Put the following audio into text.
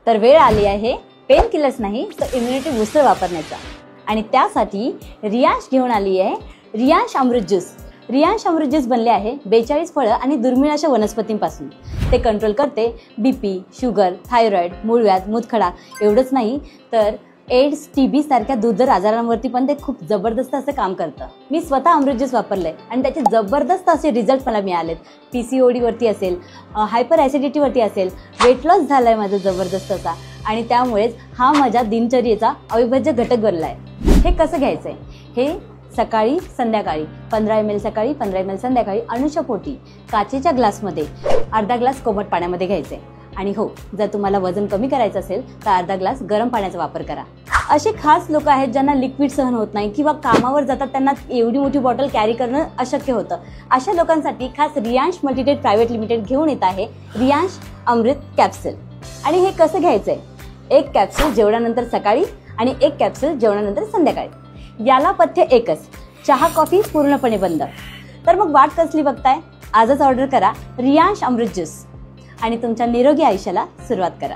तर वेळ आली आहे पेन किलर्स नाही तर इम्युनिटी बूस्टर वापरण्याचा। आणि त्यासाठी रियांश घेऊन आली आहे रियांश अमृत ज्यूस। रियांश अमृत ज्यूस बनले आहे 42 फळं आणि दुर्मिळ अशा वनस्पतींपासून। ते कंट्रोल करते बीपी, शुगर, थायरॉइड, मूळव्याध, मूतखडा एवढंच नाही तर एड्स, टीबी सारख्या दुर्धर आजारांवरती पण ते खूप जबरदस्त असं काम करतं। मी स्वतः अमृत ज्यूस वापरलंय आणि त्याचे जबरदस्त असे रिझल्ट मला मिळालेत। पीसीओडी वरती असेल, हायपर ॲसिडिटी वरती असेल, वेट लॉस झालाय माझा जबरदस्त असा आणि त्यामुळेच हा माझ्या दिनचर्येचा अविभाज्य घटक बनलाय। हे कसं घ्यायचंय? हे सकाळी संध्याकाळी 15 ml सकाळी 15 ml संध्याकाळी अनुच्या पोटी काचेच्या ग्लासमध्ये अर्धा ग्लास कोमट पाण्यामध्ये घ्यायचंय। आणि हो, जर तुम्हाला वजन कमी करायचं असेल तर अर्धा ग्लास गरम पाण्याचा वापर करा। असे खास लोक आहेत ज्यांना लिक्विड सहन होत नाही किंवा कामावर जातात त्यांना एवढी मोठी बॉटल कॅरी करणं अशक्य होतं। अशा लोकांसाठी खास रियांश मल्टीट्रेड प्रायव्हेट लिमिटेड घेऊन येत आहे रियांश अमृत कॅप्सूल। आणि हे कसं घ्यायचंय? एक कॅप्सूल जेवणानंतर सकाळी आणि एक कॅप्सूल जेवणानंतर संध्याकाळी। याला पथ्य एकच, चहा कॉफी पूर्णपणे बंद। तर मग वाट कसली बघताय? आजच ऑर्डर करा रियांश अमृत ज्यूस आणि तुमच्या निरोगी आयुष्याला सुरुवात करा।